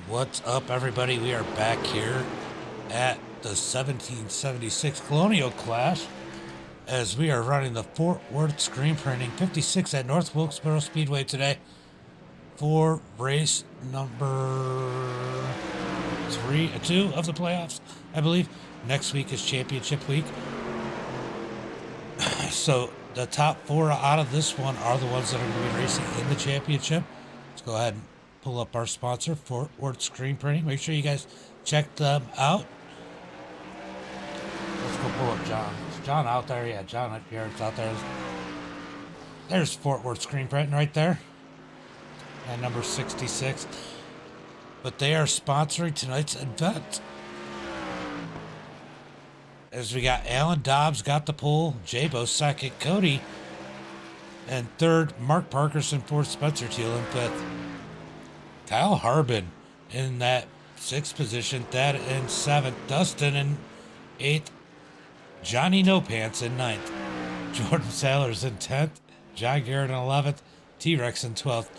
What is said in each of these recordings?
What's up, everybody? We are back here at the 1776 Colonial Clash as we are running the Fort Worth Screen Printing 56 at North Wilkesboro Speedway today for race number 2 of the playoffs, I believe. Next week is championship week. So the top 4 out of this one are the ones that are going to be racing in the championship. Let's go ahead and pull up our sponsor, Fort Worth Screen Printing. Make sure you guys check them out. Let's go pull up John. Is John out there? Yeah, John Garrett's out there. There's Fort Worth Screen Printing right there. And number 66. But they are sponsoring tonight's event. As we got Alan Dobbs got the pole, Jabo second, Cody and third, Mark Parkerson fourth, Spencer Teal in fifth. Kyle Harbin in that 6th position, Thad in 7th, Dustin in 8th, Johnny No Pants in 9th, Jordan Sailors in 10th, John Garrett in 11th, T-Rex in 12th.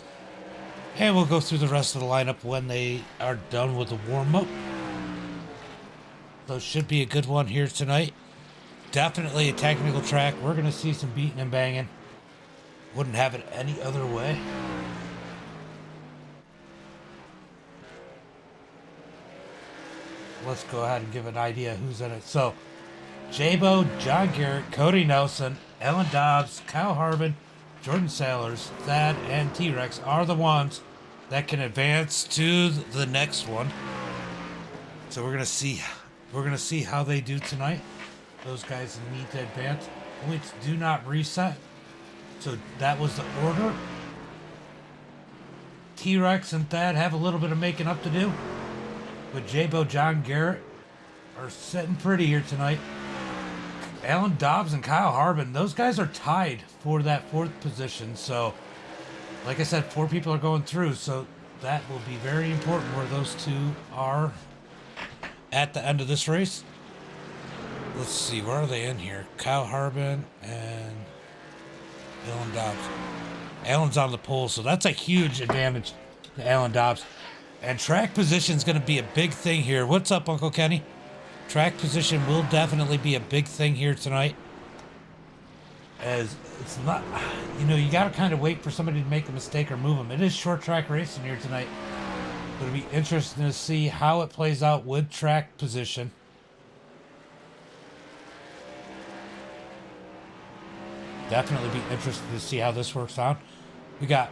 And we'll go through the rest of the lineup when they are done with the warm-up. So it should be a good one here tonight. Definitely a technical track. We're going to see some beating and banging. Wouldn't have it any other way. Let's go ahead and give an idea who's in it. So, Jabo, John Garrett, Cody Nelson, Ellen Dobbs, Kyle Harbin, Jordan Sailors, Thad, and T-Rex are the ones that can advance to the next one. So we're gonna see how they do tonight. Those guys need to advance. Points do not reset. So that was the order. T-Rex and Thad have a little bit of making up to do. But Jabo, John Garrett are sitting pretty here tonight. Alan Dobbs and Kyle Harbin, those guys are tied for that 4th position. So, like I said, 4 people are going through. So that will be very important where those 2 are at the end of this race. Let's see, where are they in here? Kyle Harbin and Alan Dobbs. Alan's on the pole, so that's a huge advantage to Alan Dobbs. And track position is going to be a big thing here. What's up, Uncle Kenny? Track position will definitely be a big thing here tonight. As it's not, you got to kind of wait for somebody to make a mistake or move them. It is short track racing here tonight. It'll be interesting to see how it plays out with track position. Definitely be interested to see how this works out. We got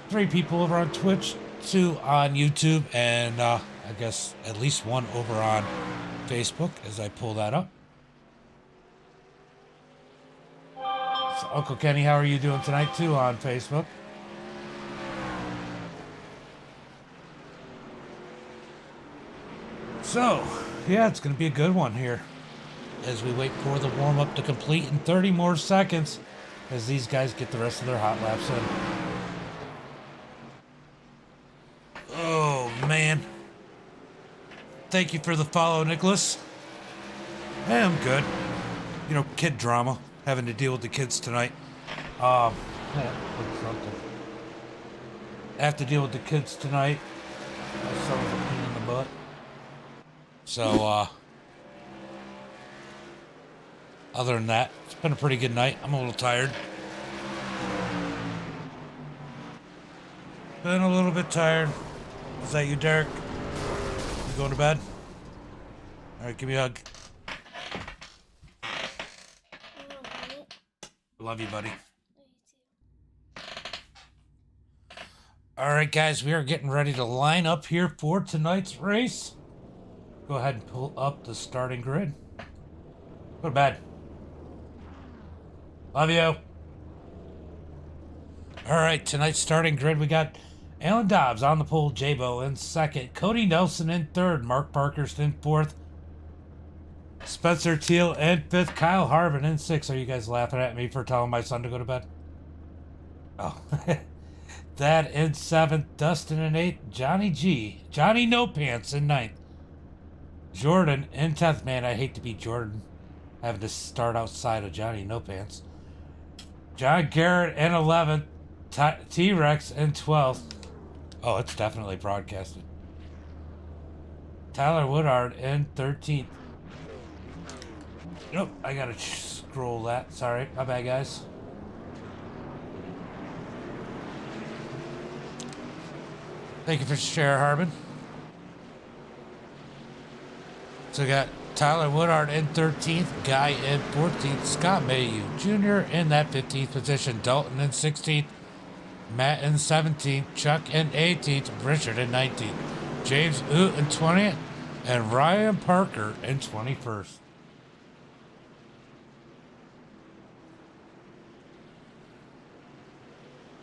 3 people over on Twitch, 2 on YouTube, and I guess at least 1 over on Facebook as I pull that up. So Uncle Kenny, how are you doing tonight too on Facebook? So, yeah, it's going to be a good one here as we wait for the warm-up to complete in 30 more seconds as these guys get the rest of their hot laps in. Oh, man. Thank you for the follow, Nicholas. Hey, I'm good. Kid drama. Having to deal with the kids tonight. I have to deal with the kids tonight. My son was a pain in the butt. So, other than that, it's been a pretty good night. I'm a little tired. Been a little bit tired. Is that you, Derek? You going to bed? All right, give me a hug. Love you, buddy. All right, guys, we are getting ready to line up here for tonight's race. Go ahead and pull up the starting grid. Go to bed. Love you. All right, tonight's starting grid, we got Alan Dobbs on the pole, Jabo in 2nd, Cody Nelson in 3rd, Mark Parkerson in 4th, Spencer Teal in 5th, Kyle Harbin in 6th. Are you guys laughing at me for telling my son to go to bed? Oh. That in 7th, Dustin in 8th, Johnny No Pants in 9th, Jordan in 10th. Man, I hate to be Jordan, having to start outside of Johnny No Pants. John Garrett in 11th, T-Rex in 12th. Oh, it's definitely broadcasted. Tyler Woodard in 13th. Nope, I gotta scroll that. Sorry, my bad, guys. Thank you for sharing, Harbin. So we got Tyler Woodard in 13th, Guy in 14th, Scott Mayhew Jr. in that 15th position, Dalton in 16th, Matt in 17th, Chuck in 18th, Richard in 19th, James Oot in 20th, and Ryan Parker in 21st.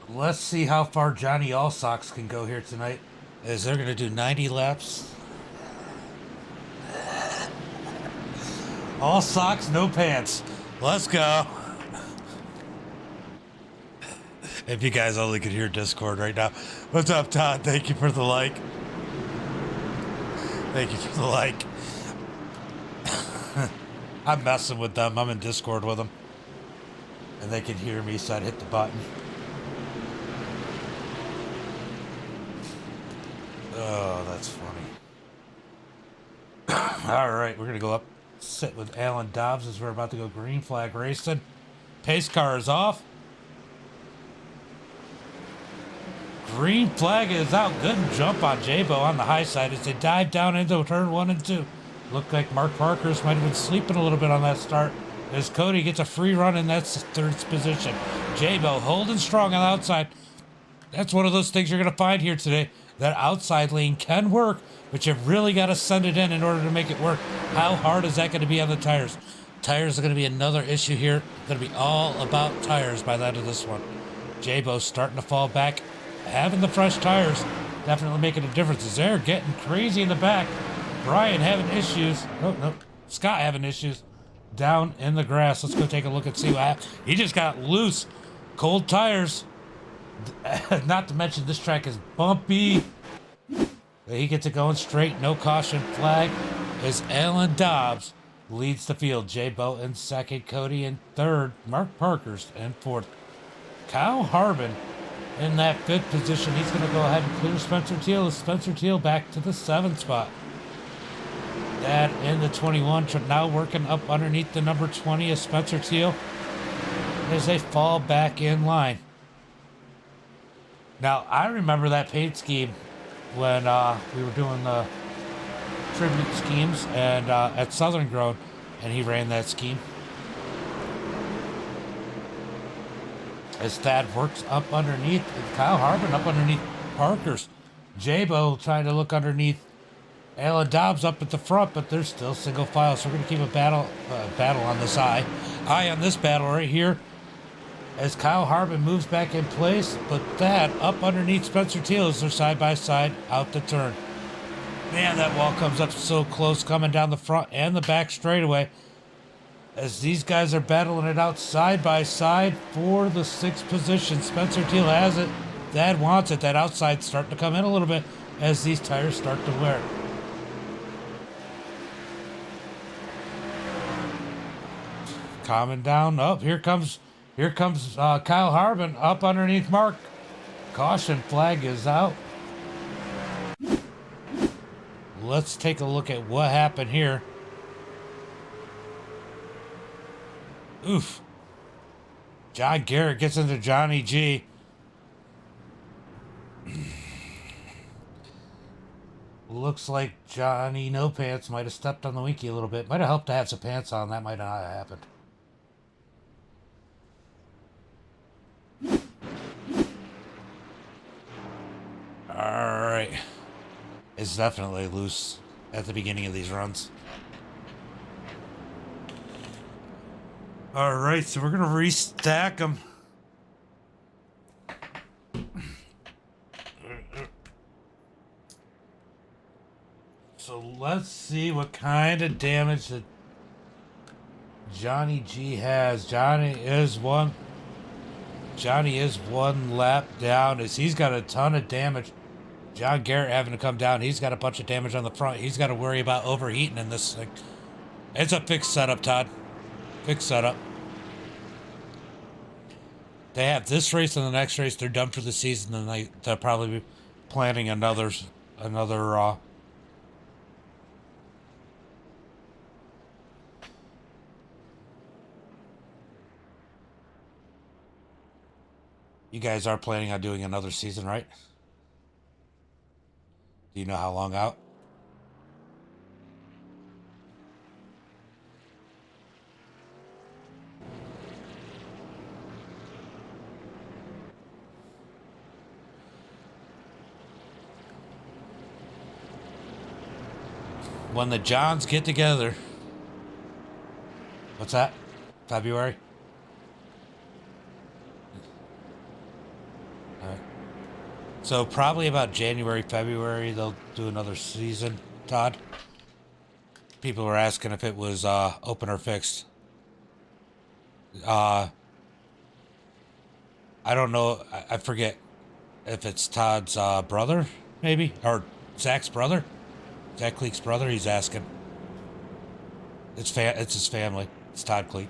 Let's see how far Johnny Allsocks can go here tonight, as they're going to do 90 laps. All socks, no pants. Let's go. If you guys only could hear Discord right now. What's up, Todd? Thank you for the like. Thank you for the like. I'm messing with them. I'm in Discord with them. And they can hear me, so I'd hit the button. Oh, that's funny. All right, we're going to go up, sit with Alan Dobbs as we're about to go green flag racing. Pace car is off. Green flag is out. Good jump on J-Bo on the high side as they dive down into turn 1 and 2. Looked like Mark Parkhurst might have been sleeping a little bit on that start as Cody gets a free run in that third position. J-Bo holding strong on the outside. That's one of those things you're going to find here today. That outside lane can work, but you've really got to send it in order to make it work. How hard is that going to be on the tires? Tires are going to be another issue here. Going to be all about tires by the end of this one. J-Bo's starting to fall back. Having the fresh tires definitely making a difference. As they're getting crazy in the back. Brian having issues. Oh, no. Scott having issues down in the grass. Let's go take a look and see what happened. He just got loose. Cold tires. Not to mention this track is bumpy. He gets it going straight. No caution flag as Alan Dobbs leads the field. J-Bo in second. Cody in third. Mark Parkhurst in fourth. Kyle Harbin in that fifth position. He's going to go ahead and clear Spencer Teal. Spencer Teal back to the 7th spot. That in the 21. Now working up underneath the number 20 of Spencer Teal as they fall back in line. Now, I remember that paint scheme when we were doing the tribute schemes and at Southern Grown, and he ran that scheme. As Thad works up underneath, Kyle Harbin up underneath Parker's. J-Bo trying to look underneath Alan Dobbs up at the front, but they're still single file, so we're going to keep a battle on this eye. Eye on this battle right here. As Kyle Harbin moves back in place, but that up underneath Spencer Teal as they're side by side out the turn. Man, that wall comes up so close coming down the front and the back straightaway. As these guys are battling it out side by side for the 6th position. Spencer Teal has it. Thad wants it. That outside starting to come in a little bit as these tires start to wear. Calming down. Oh, here comes Kyle Harbin up underneath Mark. Caution flag is out. Let's take a look at what happened here. Oof. John Garrett gets into Johnny G. Looks like Johnny No Pants might have stepped on the Winky a little bit. Might have helped to have some pants on. That might not have happened. Alright. It's definitely loose at the beginning of these runs. Alright, so we're going to restack them. So let's see what kind of damage that Johnny G has. Johnny is one lap down as he's got a ton of damage. John Garrett having to come down. He's got a bunch of damage on the front. He's got to worry about overheating in this thing. It's a fixed setup, Todd. Fixed setup. They have this race and the next race. They're done for the season, and they'll probably planning another you guys are planning on doing another season, right? Do you know how long out? When the Johns get together. What's that? February? Alright. So probably about January, February, they'll do another season, Todd. People were asking if it was open or fixed. I don't know. I forget if it's Todd's brother, maybe? Or Zach's brother? Zach Cleek's brother, he's asking. It's his family. It's Todd Cleek.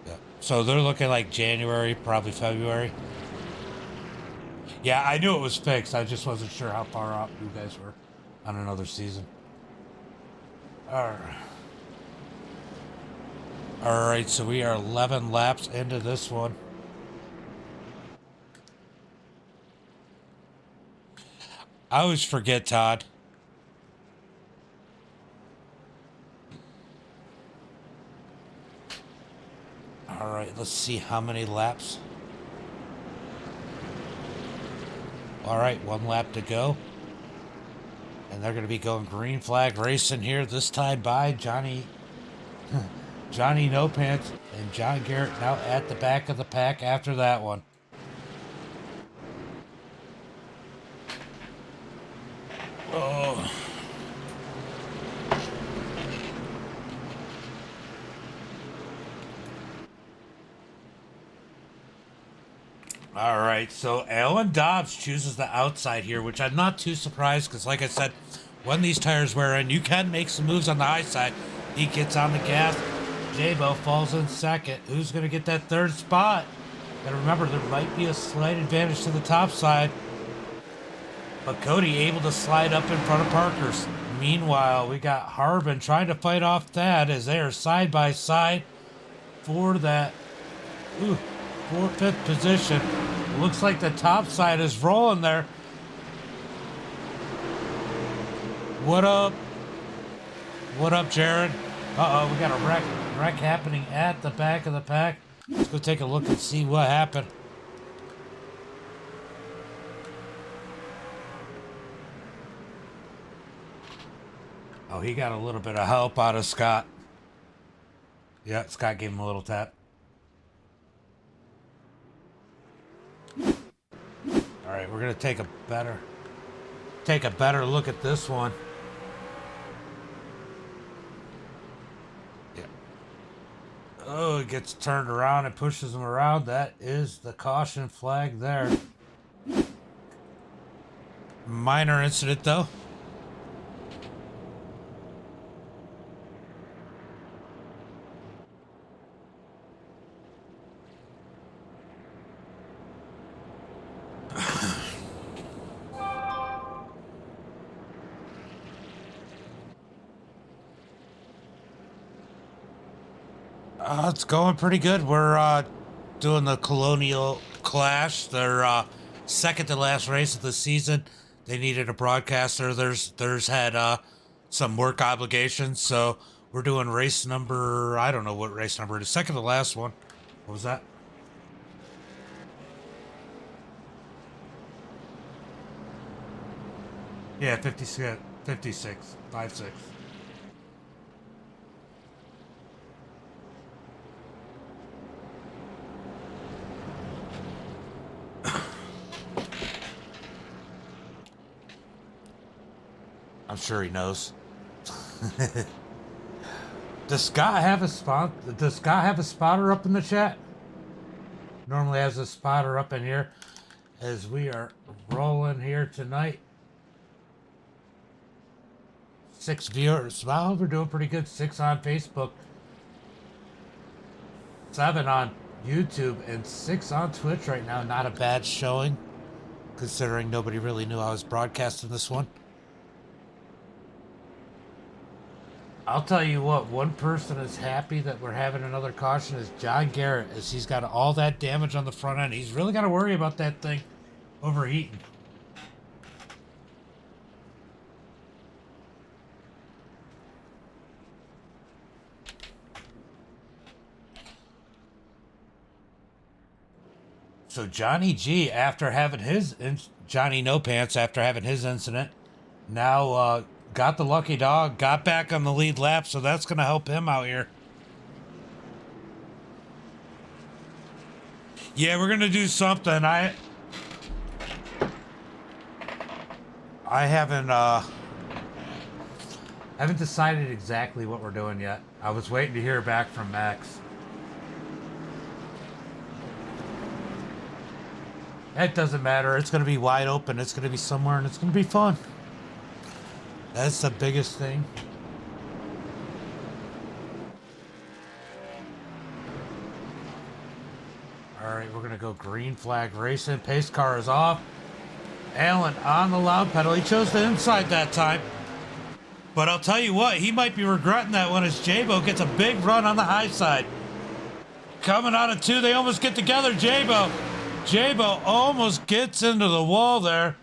Yeah. So they're looking like January, probably February. Yeah, I knew it was fixed. I just wasn't sure how far out you guys were on another season. Alright. Alright, so we are 11 laps into this one. I always forget, Todd. Alright, let's see how many laps. Alright, 1 lap to go. And they're going to be going green flag racing here, this time by Johnny No Pants and John Garrett now at the back of the pack after that one. Oh. All right, so Alan Dobbs chooses the outside here, which I'm not too surprised because, like I said, when these tires wear in, you can make some moves on the high side. He gets on the gas. J-Bo falls in second. Who's going to get that third spot? And remember, there might be a slight advantage to the top side. But Cody able to slide up in front of Parker's. Meanwhile, we got Harbin trying to fight off Thad as they are side by side for that 4th position. Looks like the top side is rolling there. What up? What up, Jared? Uh-oh, we got a wreck happening at the back of the pack. Let's go take a look and see what happened. Oh, he got a little bit of help out of Scott. Yeah, Scott gave him a little tap. All right, we're gonna take a better look at this one. Yeah. Oh, it gets turned around and pushes him around. That is the caution flag there. Minor incident though. It's going pretty good. We're doing the Colonial Clash, their second to last race of the season. They needed a broadcaster. Theirs had some work obligations, so we're doing race number, I don't know what race number it is. Second to last one. What was that? Yeah, 56, 56, 56. I'm sure he knows. Does Scott have a spot? Does Scott have a spotter up in the chat? Normally has a spotter up in here as we are rolling here tonight. 6 viewers. Wow, we're doing pretty good. 6 on Facebook. 7 on YouTube and 6 on Twitch right now. Not a bad showing, considering nobody really knew I was broadcasting this one. I'll tell you what, one person is happy that we're having another caution is John Garrett, as he's got all that damage on the front end. He's really got to worry about that thing overheating. So Johnny G, after having his Johnny No Pants, after having his incident, now got the lucky dog, got back on the lead lap, so that's going to help him out here. Yeah, we're going to do something. I haven't decided exactly what we're doing yet. I was waiting to hear back from Max. It doesn't matter. It's going to be wide open. It's going to be somewhere, and it's going to be fun. That's the biggest thing. All right, we're going to go green flag racing. Pace car is off. Alan on the loud pedal. He chose the inside that time. But I'll tell you what, he might be regretting that one as Jabo gets a big run on the high side. Coming out of 2, they almost get together. Jabo almost gets into the wall there.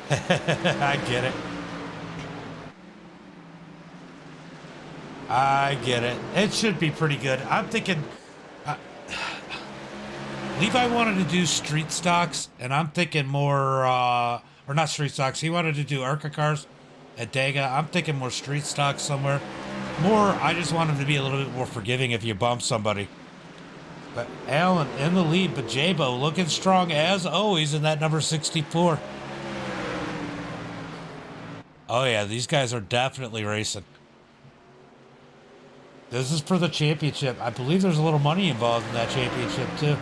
I get it. I get it. It should be pretty good. I'm thinking... Levi wanted to do street stocks, and I'm thinking more... or not street stocks. He wanted to do ARCA cars at Dega. I'm thinking more street stocks somewhere. I just want him to be a little bit more forgiving if you bump somebody. But Alan in the lead, but Jabo looking strong as always in that number 64. Oh yeah, these guys are definitely racing. This is for the championship. I believe there's a little money involved in that championship too.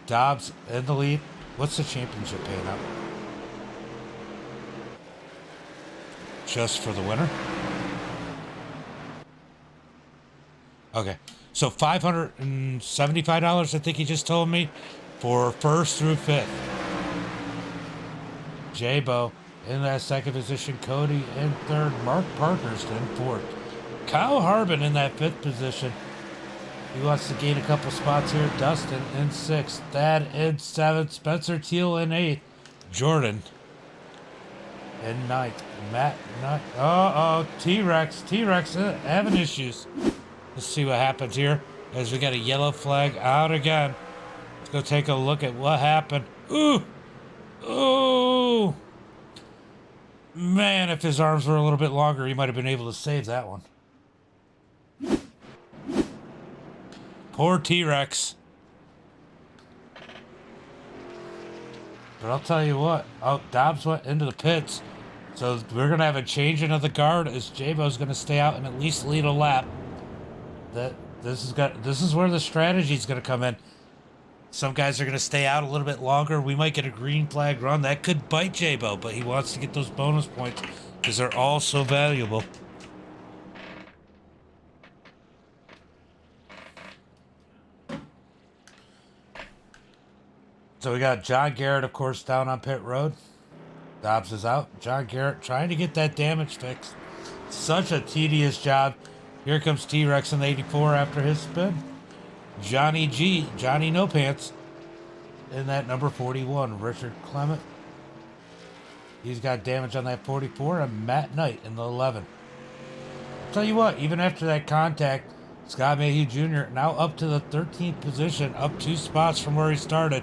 Dobbs in the lead. What's the championship paying out? Just for the winner? Okay, so $575, I think he just told me, for 1st through 5th. Jabo in that 2nd position, Cody in 3rd, Mark Parkerson in 4th. Kyle Harbin in that 5th position. He wants to gain a couple spots here. Dustin in 6th, Thad in 7th, Spencer Teal in 8th, Jordan in 9th, Matt, T-Rex having issues. Let's see what happens here as we got a yellow flag out again. Let's go take a look at what happened. Ooh. Man, if his arms were a little bit longer, he might have been able to save that one. Poor T-Rex. But I'll tell you what. Oh, Dobbs went into the pits. So we're going to have a changing of the guard as Jabo's going to stay out and at least lead a lap. This is where the strategy is going to come in. Some guys are going to stay out a little bit longer. We might get a green flag run. That could bite Jabo, but he wants to get those bonus points because they're all so valuable. So we got John Garrett, of course, down on pit road. Dobbs is out. John Garrett trying to get that damage fixed. Such a tedious job. Here comes T-Rex in the 84 after his spin. Johnny G, Johnny No Pants, in that number 41. Richard Clement. He's got damage on that 44. And Matt Knight in the 11. I'll tell you what, even after that contact, Scott Mayhew Jr. now up to the 13th position, up 2 spots from where he started.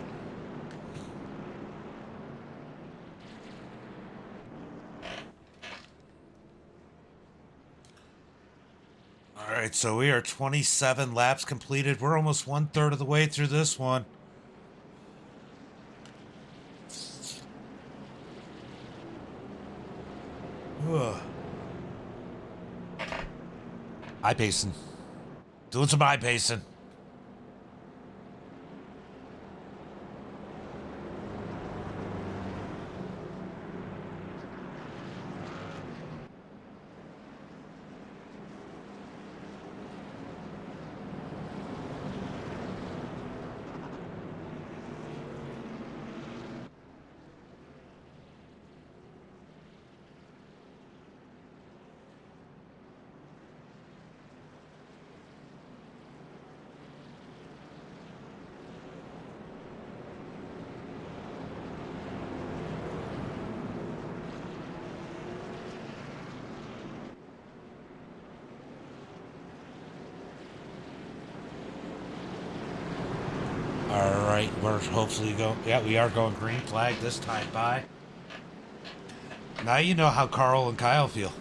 All right, so we are 27 laps completed. We're almost 1/3 of the way through this one. Ugh. Eye pacing. Doing some eye pacing. All right, we're hopefully going. Yeah, we are going green flag this time by. Now you know how Carl and Kyle feel.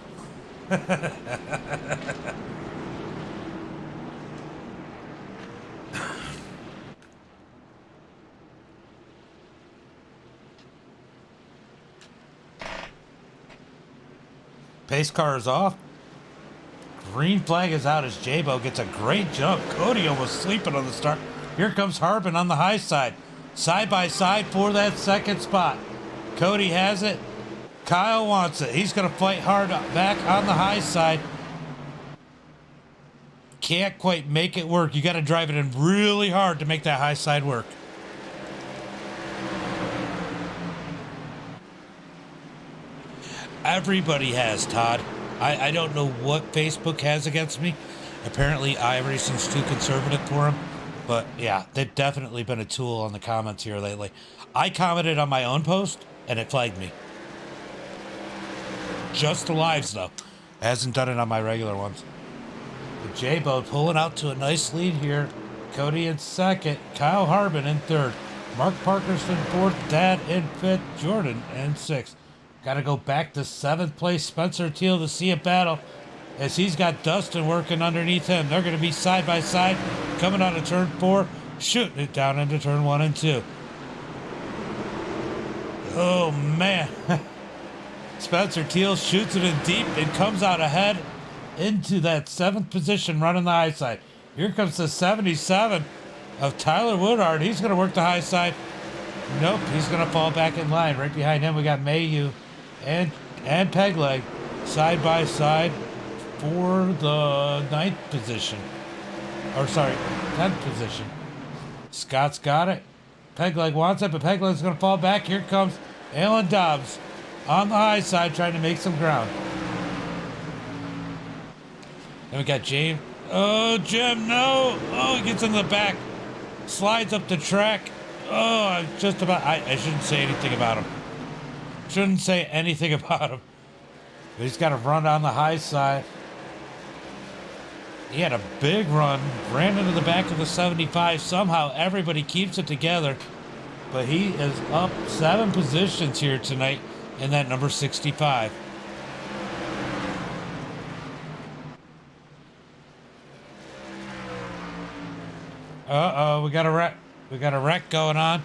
Pace car is off. Green flag is out as J-Bo gets a great jump. Cody almost sleeping on the start. Here comes Harbin on the high side. Side by side for that second spot. Cody has it. Kyle wants it. He's going to fight hard back on the high side. Can't quite make it work. You got to drive it in really hard to make that high side work. Everybody has, Todd. I don't know what Facebook has against me. Apparently iRacing's too conservative for him. But yeah, they've definitely been a tool on the comments here lately. I commented on my own post and it flagged me. Just the lives though. It hasn't done it on my regular ones. But J-Bo pulling out to a nice lead here. Cody in second. Kyle Harbin in third. Mark Parkerson fourth. Dad in fifth. Jordan in sixth. Got to go back to seventh place. Spencer Teal to see a battle as he's got Dustin working underneath him. They're going to be side by side coming out of turn 4, shooting it down into turn 1 and 2. Oh man. Spencer Teal shoots it in deep and comes out ahead into that 7th position running the high side. Here comes the 77 of Tyler Woodard. He's going to work the high side. Nope, he's going to fall back in line. Right behind him we got Mayhew and Pegleg side by side for the 9th position. Or sorry, 10th position. Scott's got it. Pegleg wants it, but Pegleg's going to fall back. Here comes Alan Dobbs on the high side trying to make some ground. Then we got James. Oh, Jim, no. Oh, he gets in the back. Slides up the track. Oh, I shouldn't say anything about him. Shouldn't say anything about him. But he's got to run on the high side. He had a big run, ran into the back of the 75. Somehow everybody keeps it together. But he is up 7 positions here tonight in that number 65. Uh-oh, we got a wreck. We got a wreck going on.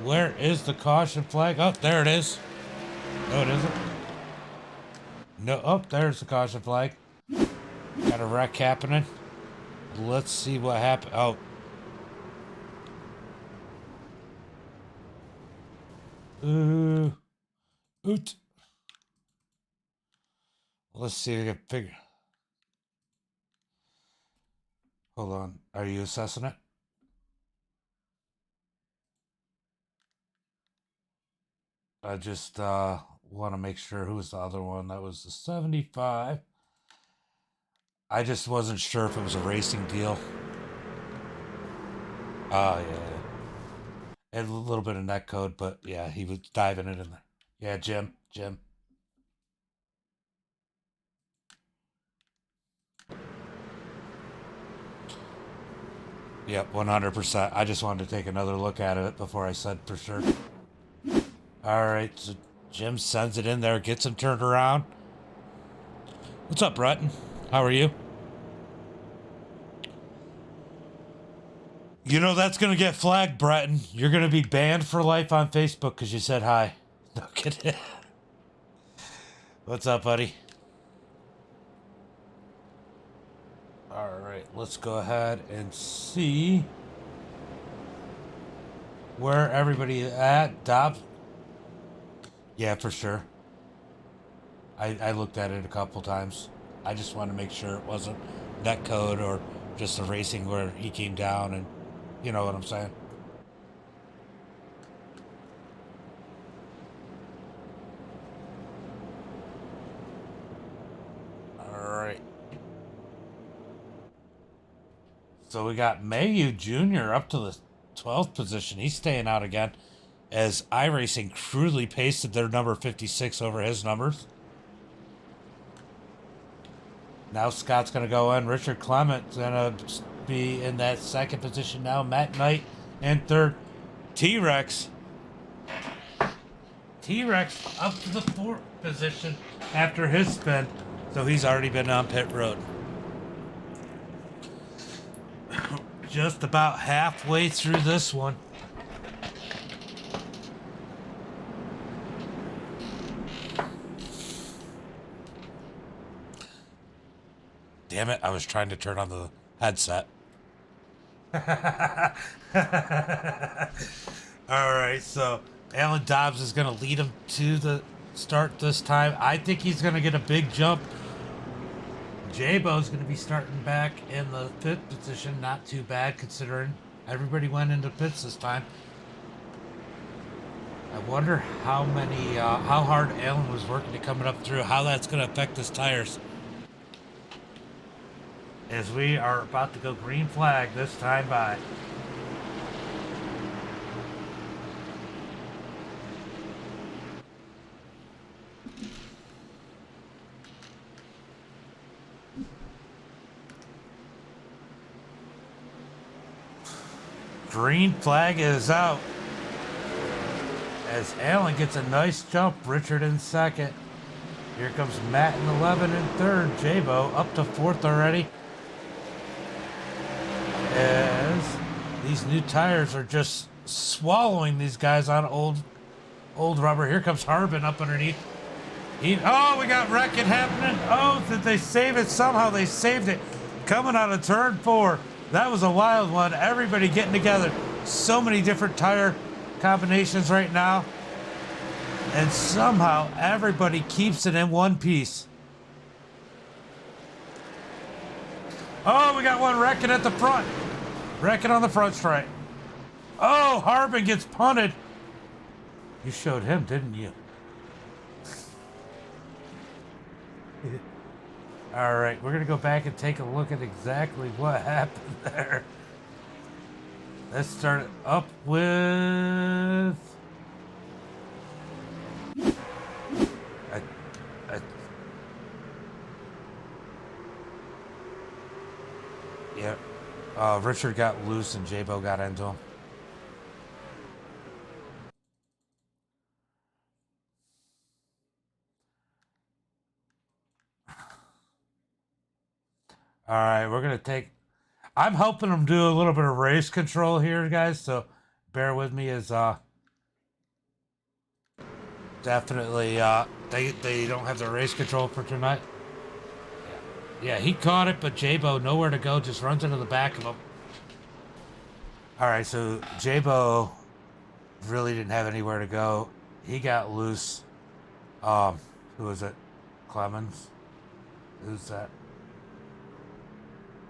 Where is the caution flag? Oh, there it is. No, it isn't. No, oh, there's the caution flag. Got a wreck happening. Let's see what happened. Oh. Oot. Let's see if we can figure. Hold on. Are you assessing it? I just want to make sure who was the other one. That was the 75. I just wasn't sure if it was a racing deal. Oh, yeah. And a little bit of net code, but yeah, he was diving it in there. Yeah, Jim. Yep, 100%. I just wanted to take another look at it before I said for sure. All right, so Jim sends it in there, gets him turned around. What's up, Breton? How are you? You know that's going to get flagged, Breton. You're going to be banned for life on Facebook because you said hi. No kidding. What's up, buddy? All right, let's go ahead and see where everybody is at. Dobbs. Yeah, for sure. I looked at it a couple times. I just want to make sure it wasn't net code or just a racing where he came down and you know what I'm saying. All right. So we got Mayhew Jr. up to the 12th position. He's staying out again as iRacing crudely pasted their number 56 over his numbers. Now Scott's going to go in. Richard Clement's going to be in that second position now. Matt Knight in third. T-Rex. T-Rex up to the fourth position after his spin. So he's already been on pit road. Just about halfway through this one. Damn it, I was trying to turn on the headset. Alright, so Alan Dobbs is going to lead him to the start this time. I think he's going to get a big jump. J-Bo's going to be starting back in the fifth position. Not too bad considering everybody went into pits this time. I wonder how hard Alan was working to coming up through, how that's going to affect his tires. As we are about to go green flag this time by. Green flag is out. As Alan gets a nice jump, Richard in second. Here comes Matt in 11 in third. J-Bo up to fourth already. As these new tires are just swallowing these guys on old rubber. Here comes Harbin up underneath. Oh, we got wrecking happening. Oh, did they save it? Somehow they saved it. Coming out of turn 4. That was a wild one. Everybody getting together. So many different tire combinations right now. And somehow everybody keeps it in one piece. Oh, we got one wrecking at the front. Wrecking on the front straight. Oh, Harbin gets punted. You showed him, didn't you? All right, we're going to go back and take a look at exactly what happened there. Let's start it up with... Yeah. Richard got loose and J-Bo got into him. All right, we're going to take... I'm helping them do a little bit of race control here, guys, so bear with me as definitely they don't have the race control for tonight. Yeah, he caught it, but J-Bo nowhere to go, just runs into the back of him. All right, so J-Bo really didn't have anywhere to go. He got loose. Who was it? Clemens? Who's that?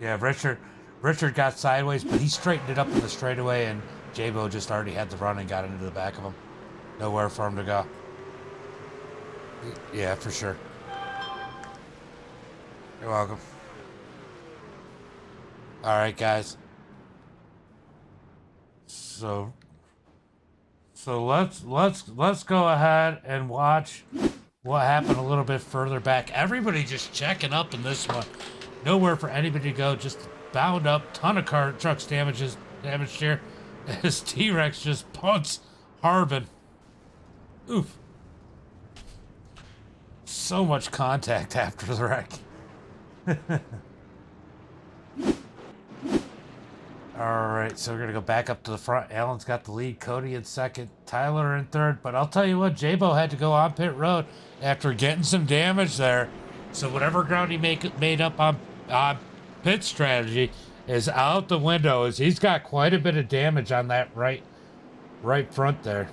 Yeah, Richard got sideways, but he straightened it up in the straightaway, and J-Bo just already had the run and got into the back of him. Nowhere for him to go. Yeah, for sure. You're welcome. All right, guys. So let's go ahead and watch what happened a little bit further back. Everybody just checking up in this one. Nowhere for anybody to go. Just bound up. Ton of trucks damaged here. As T-Rex just punts Harbin. Oof. So much contact after the wreck. All right, so we're going to go back up to the front. Alan's got the lead. Cody in second. Tyler in third. But I'll tell you what, J-Bo had to go on pit road after getting some damage there. So whatever ground he made up on pit strategy is out the window, as he's got quite a bit of damage on that right front there.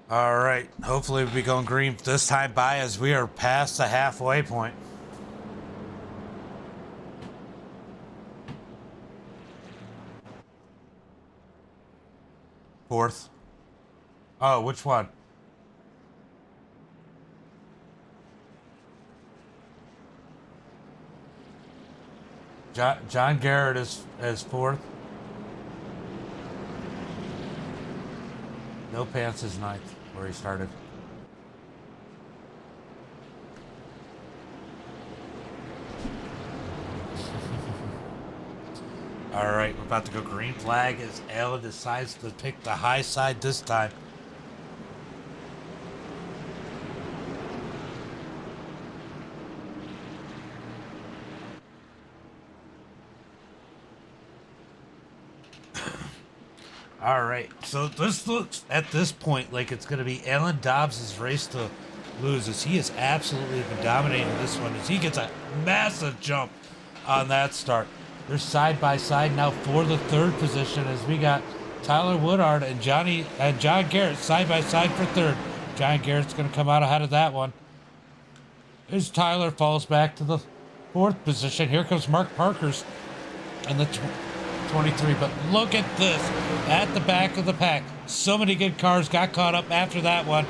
All right, hopefully we'll be going green this time by, as we are past the halfway point. Fourth. Oh, which one? John Garrett is fourth. No pants is ninth, where he started. All right, we're about to go green flag as Alan decides to pick the high side this time. All right, so this looks at this point like it's going to be Alan Dobbs' race to lose, as he has absolutely been dominating this one as he gets a massive jump on that start. They're side by side now for the third position as we got Tyler Woodard and John Garrett side by side for third. John Garrett's going to come out ahead of that one. As Tyler falls back to the fourth position. Here comes Mark Parker's in the 23. But look at this at the back of the pack. So many good cars got caught up after that one,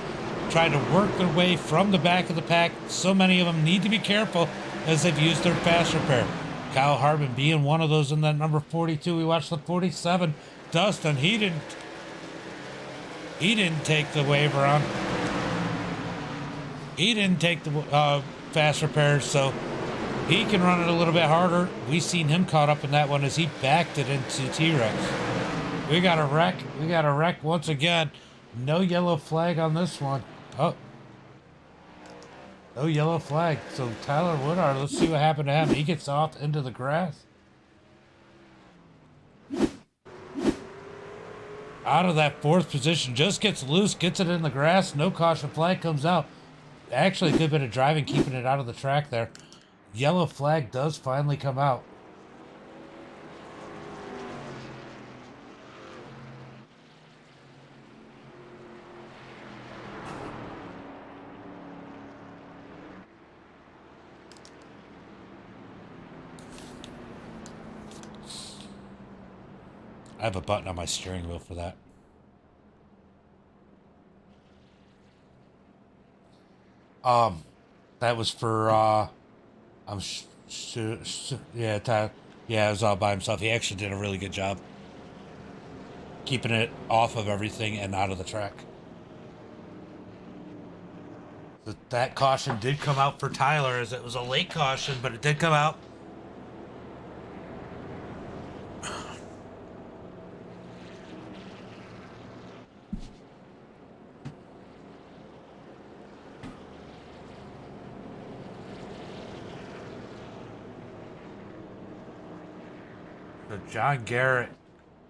trying to work their way from the back of the pack. So many of them need to be careful as they've used their fast repair. Kyle Harbin being one of those in that number 42. We watched the 47. Dustin, he didn't take the waiver on. He didn't take the fast repair, so he can run it a little bit harder. We seen him caught up in that one as he backed it into T-Rex. We got a wreck. We got a wreck once again. No yellow flag on this one. Oh. No yellow flag. So Tyler Woodard, let's see what happened to him. He gets off into the grass. Out of that fourth position, just gets loose, gets it in the grass. No caution flag comes out. Actually, a good bit of driving, keeping it out of the track there. Yellow flag does finally come out. I have a button on my steering wheel for that. That was for, yeah, Tyler. Yeah, it was all by himself. He actually did a really good job keeping it off of everything and out of the track. That caution did come out for Tyler, as it was a late caution, but it did come out. So John Garrett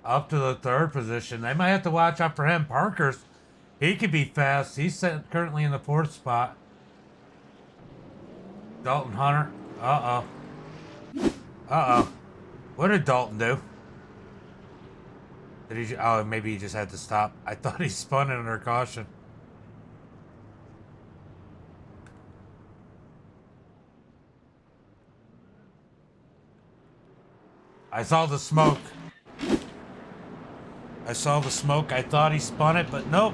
up to the third position. They might have to watch out for him. Parker's, he could be fast. He's currently in the fourth spot. Dalton Hunter. Uh-oh. Uh-oh. What did Dalton do? Did he? Oh, maybe he just had to stop. I thought he spun it under caution. I saw the smoke. I saw the smoke. I thought he spun it, but nope.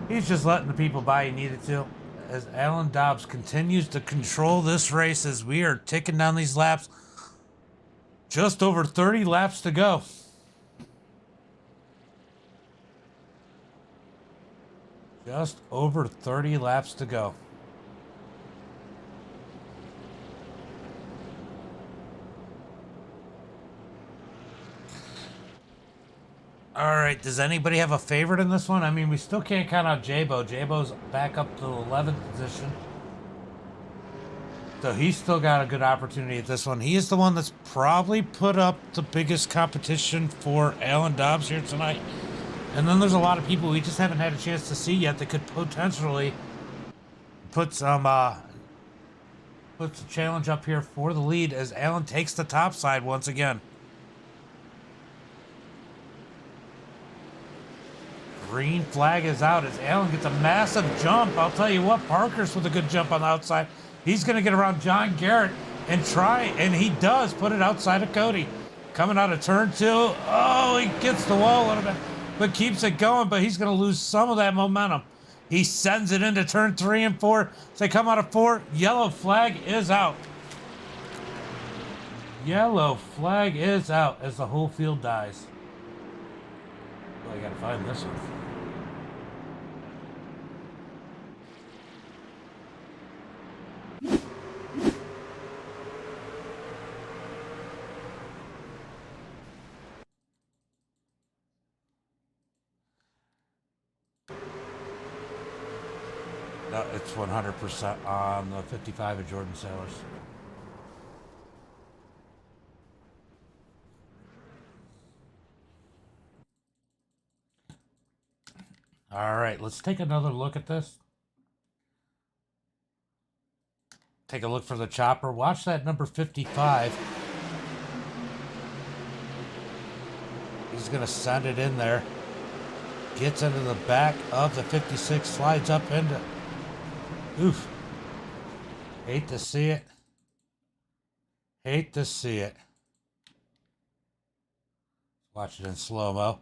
He's just letting the people by he needed to. As Alan Dobbs continues to control this race as we are ticking down these laps. Just over 30 laps to go. Just over 30 laps to go. All right, does anybody have a favorite in this one? I mean, we still can't count out Jabo. Jabo's back up to the 11th position. So he's still got a good opportunity at this one. He is the one that's probably put up the biggest competition for Alan Dobbs here tonight. And then there's a lot of people we just haven't had a chance to see yet that could potentially put some puts a challenge up here for the lead as Alan takes the top side once again. Green flag is out as Alan gets a massive jump. I'll tell you what, Parker's with a good jump on the outside. He's going to get around John Garrett and try, and he does put it outside of Cody. Coming out of turn two. Oh, he gets the wall a little bit, but keeps it going, but he's going to lose some of that momentum. He sends it into turn 3 and 4. As they come out of 4, yellow flag is out. Yellow flag is out as the whole field dies. Well, I got to find this one. No, it's 100% on the 55 of Jordan Sailors. All right, let's take another look at this. Take a look for the chopper. Watch that number 55. He's going to send it in there. Gets into the back of the 56, slides up into... Oof. Hate to see it. Hate to see it. Watch it in slow-mo.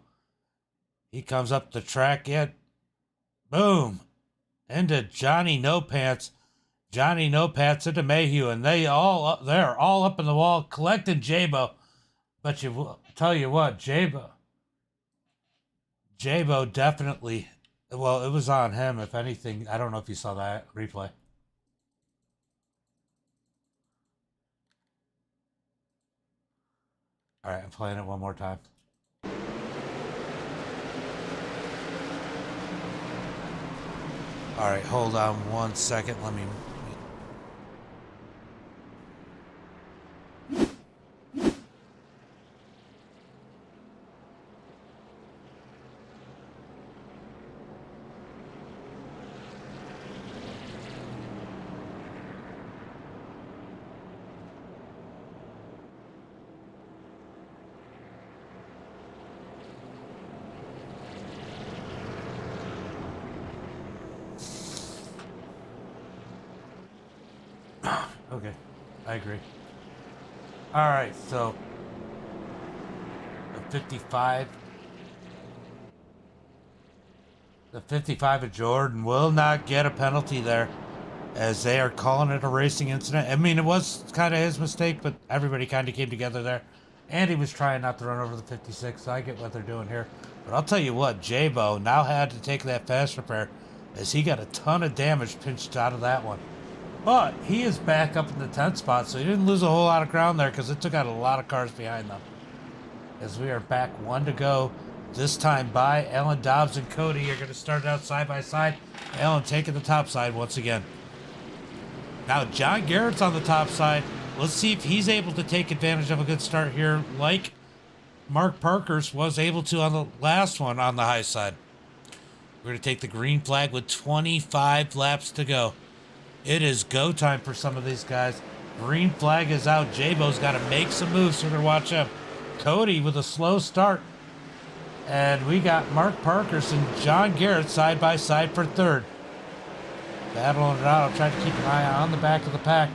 He comes up the track yet. Boom. Into Johnny No Pants. Johnny No Pants into Mayhew, and they're all up in the wall collecting Jabo. But tell you what, Jabo definitely, well, it was on him, if anything. I don't know if you saw that replay. All right, I'm playing it one more time. All right, hold on 1 second. Let me... Okay, I agree. All right, so the 55 of Jordan will not get a penalty there, as they are calling it a racing incident. I mean, it was kind of his mistake, but everybody kind of came together there. And he was trying not to run over the 56, so I get what they're doing here. But I'll tell you what, Jabo now had to take that fast repair, as he got a ton of damage pinched out of that one. But he is back up in the 10th spot, so he didn't lose a whole lot of ground there, because it took out a lot of cars behind them. As we are back one to go, this time by Alan Dobbs and Cody are going to start out side by side. Alan taking the top side once again. Now John Garrett's on the top side. Let's see if he's able to take advantage of a good start here, like Mark Parker's was able to on the last one on the high side. We're going to take the green flag with 25 laps to go. It is go time for some of these guys. Green flag is out. Jabo's got to make some moves, so we're going to watch him. Cody with a slow start. And we got Mark Parkers and John Garrett side by side for third. Battling it out. I'm trying to keep an eye on the back of the pack,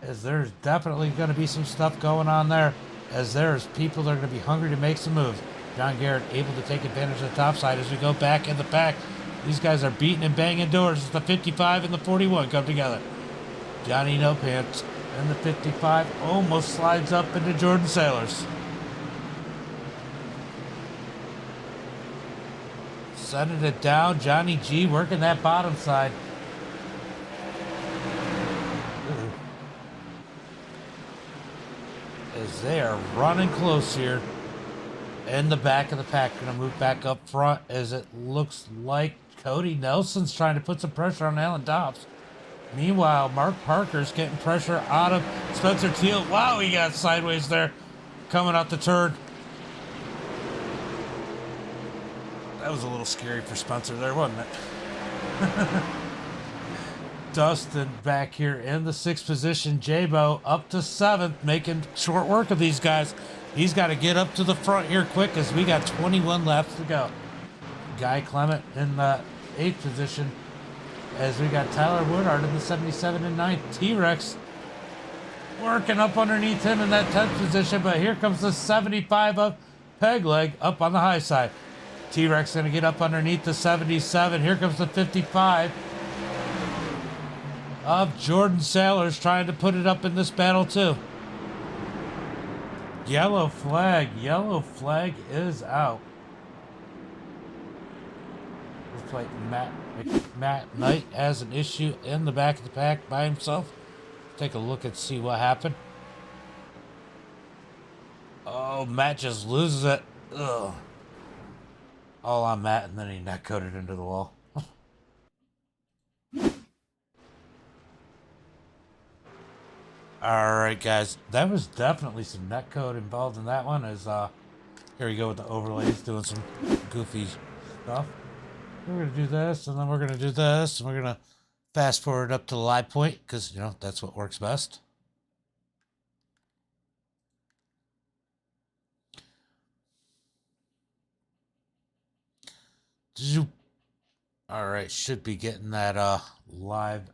as there's definitely going to be some stuff going on there, as there's people that are going to be hungry to make some moves. John Garrett able to take advantage of the top side as we go back in the pack. These guys are beating and banging doors as the 55 and the 41 come together. Johnny No Pants and the 55 almost slides up into Jordan Sailors. Sending it down. Johnny G working that bottom side. As they are running close here in the back of the pack. Going to move back up front, as it looks like Cody Nelson's trying to put some pressure on Alan Dobbs. Meanwhile, Mark Parker's getting pressure out of Spencer Teal. Wow, he got sideways there coming out the turn. That was a little scary for Spencer there, wasn't it? Dustin back here in the 6th position. Jabo up to 7th, making short work of these guys. He's got to get up to the front here quick, as we got 21 laps to go. Guy Clement in the 8th position, as we got Tyler Woodard in the 77 and 9th. T-Rex working up underneath him in that 10th position, but here comes the 75 of Pegleg up on the high side. T-Rex going to get up underneath the 77. Here comes the 55 of Jordan Sailors, trying to put it up in this battle too. Yellow flag is out. Looks like Matt Knight has an issue in the back of the pack by himself. Take a look and see what happened. Oh, Matt just loses it. Ugh. All on Matt, and then he net coded into the wall. All right, guys. That was definitely some netcode involved in that one. Here we go with the overlays, doing some goofy stuff. We're gonna do this, and then we're gonna do this, and we're gonna fast forward up to the live point because that's what works best. Zoop. All right, should be getting that live.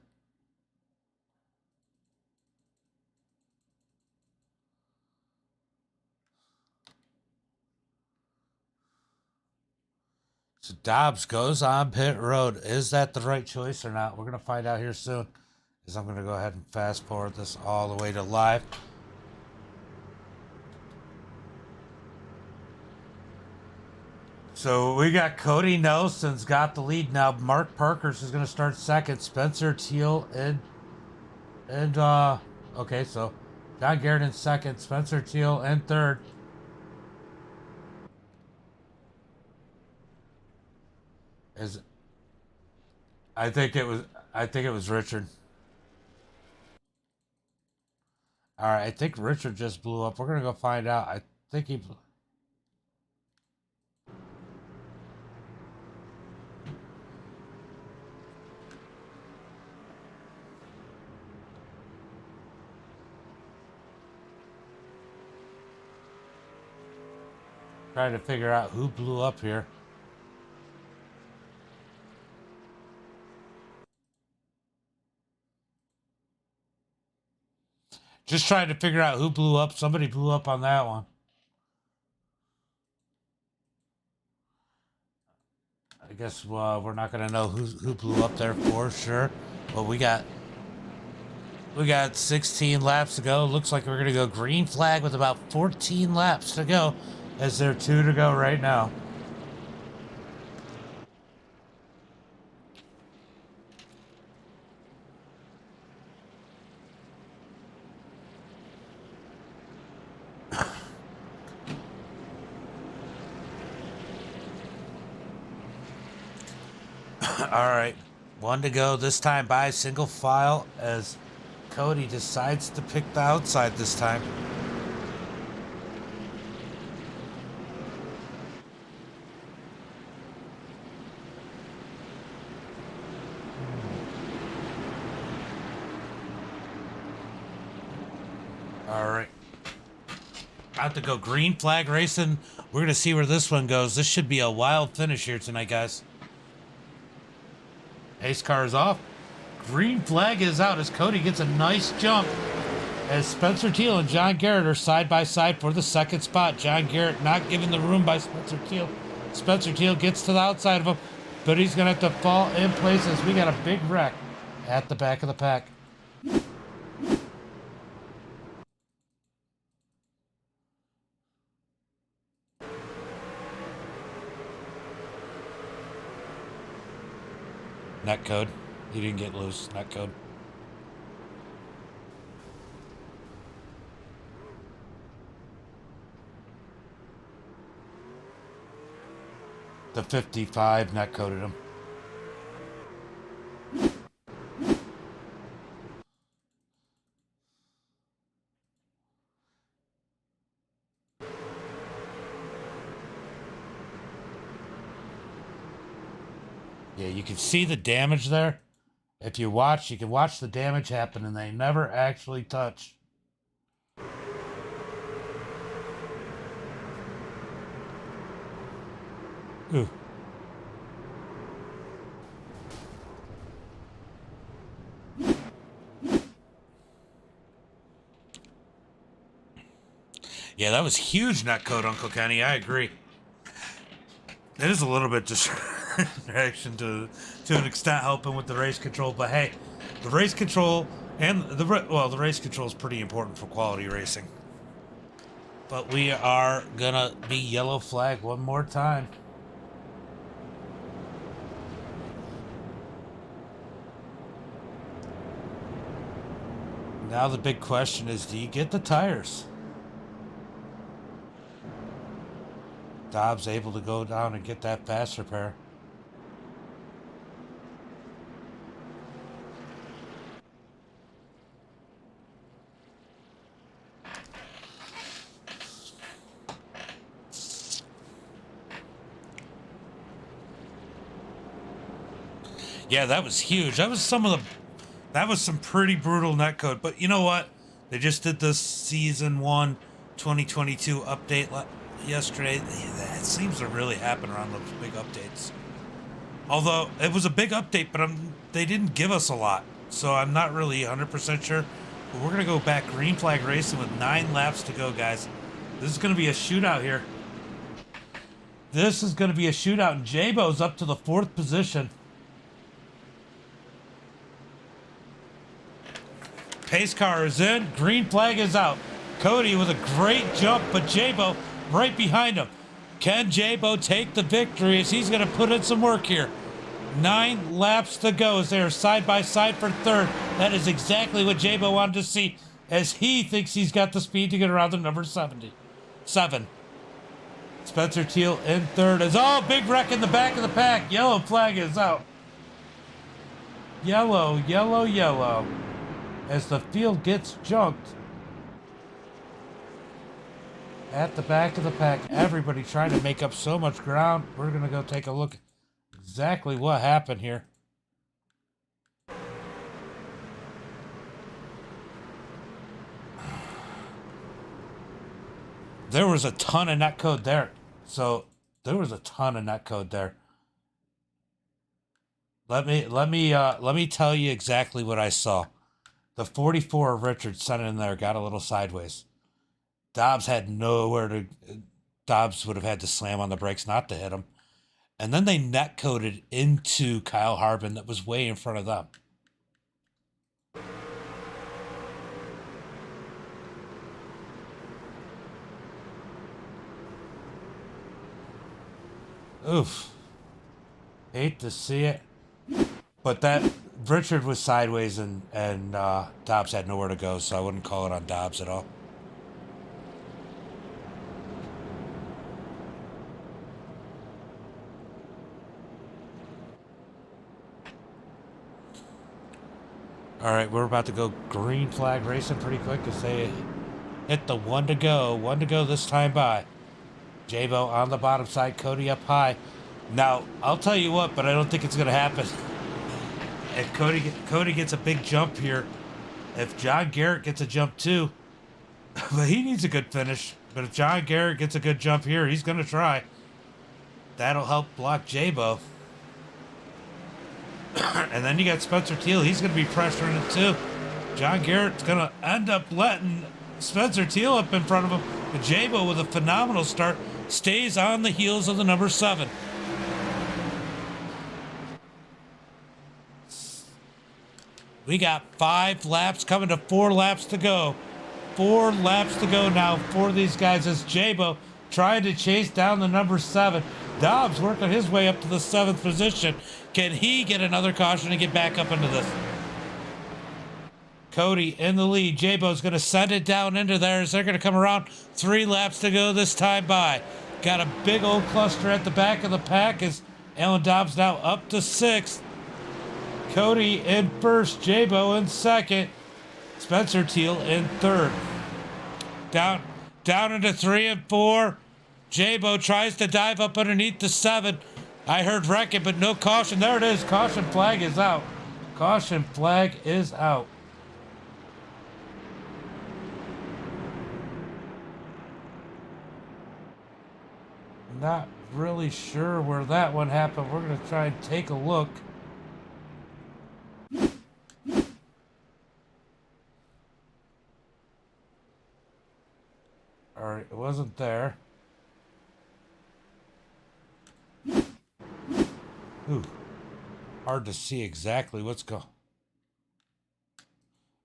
So Dobbs goes on pit road. Is that the right choice or not? We're gonna find out here soon. Because I'm gonna go ahead and fast forward this all the way to live. So we got Cody Nelson's got the lead now. Mark Parkhurst is going to start second. Spencer Teal and okay, so John Garrett in second. Spencer Teal in third. Is I think it was Richard. All right, I think Richard just blew up. We're gonna go find out. I think he. Trying to figure out who blew up here. Just trying to figure out who blew up. Somebody blew up on that one. I guess we're not gonna know who blew up there for sure. But we got 16 laps to go. Looks like we're gonna go green flag with about 14 laps to go, as there are 2 to go right now. All right, 1 to go. This time by single file as Cody decides to pick the outside this time. All right. Out to go green flag racing. We're going to see where this one goes. This should be a wild finish here tonight, guys. Pace car is off. Green flag is out as Cody gets a nice jump as Spencer Teal and John Garrett are side by side for the second spot. John Garrett not given the room by Spencer Teal. Spencer Teal gets to the outside of him, but he's going to have to fall in place as we got a big wreck at the back of the pack. Net code. He didn't get loose. Net code. The 55 net coded him. Yeah, you can see the damage there. If you watch, you can watch the damage happen, and they never actually touch. Ooh. Yeah, that was huge net code, Uncle Kenny. I agree. It is a little bit distraction to an extent, helping with the race control. But hey, the race control and the race control is pretty important for quality racing. But we are gonna be yellow flag one more time. Now the big question is, do you get the tires? Dobbs able to go down and get that fast repair. Yeah, that was huge. That was some pretty brutal netcode. But you know what? They just did this season 1 2022 update yesterday. That seems to really happen around those big updates. Although it was a big update, but they didn't give us a lot. So I'm not really 100% sure. But we're going to go back green flag racing with 9 laps to go, guys. This is going to be a shootout here. This is going to be a shootout, and J-Bo's up to the 4th position. Pace car is in. Green flag is out. Cody with a great jump, but J-Bo right behind him. Can J-Bo take the victory as he's going to put in some work here? 9 laps to go as they are side by side for 3rd. That is exactly what J-Bo wanted to see, as he thinks he's got the speed to get around the number 7. Spencer Teal in 3rd. As big wreck in the back of the pack. Yellow flag is out. Yellow, yellow, yellow. As the field gets junked at the back of the pack. Everybody trying to make up so much ground. We're going to go take a look at exactly what happened here. There was a ton of netcode there. Let me tell you exactly what I saw. The 44 of Richard sent in there, got a little sideways. Dobbs had nowhere to. Dobbs would have had to slam on the brakes not to hit him. And then they netcoded into Kyle Harbin that was way in front of them. Oof. Hate to see it. But that Richard was sideways and Dobbs had nowhere to go, so I wouldn't call it on Dobbs at all. All right, we're about to go green flag racing pretty quick as they hit the 1 to go. 1 to go this time by. J-Bo on the bottom side, Cody up high. Now, I'll tell you what, but I don't think it's going to happen. If Cody gets a big jump here, if John Garrett gets a jump too, but he needs a good finish. But if John Garrett gets a good jump here, he's going to try. That'll help block J-Bo. And then you got Spencer Teal. He's going to be pressuring it too. John Garrett's going to end up letting Spencer Teal up in front of him. But J-Bo with a phenomenal start stays on the heels of the number 7. We got 5 laps coming to 4 laps to go. 4 laps to go now for these guys as J-Bo trying to chase down the number 7. Dobbs working his way up to the 7th position. Can he get another caution and get back up into this? Cody in the lead. J-Bo's going to send it down into there as they're going to come around. 3 laps to go this time by. Got a big old cluster at the back of the pack as Alan Dobbs now up to 6th. Cody in 1st. J-Bo in 2nd. Spencer Teal in 3rd. Down into 3 and 4. J-Bo tries to dive up underneath the 7. I heard wrecking, but no caution. There it is. Caution flag is out. Caution flag is out. Not really sure where that one happened. We're going to try and take a look. All right, it wasn't there. Ooh, hard to see exactly what's going.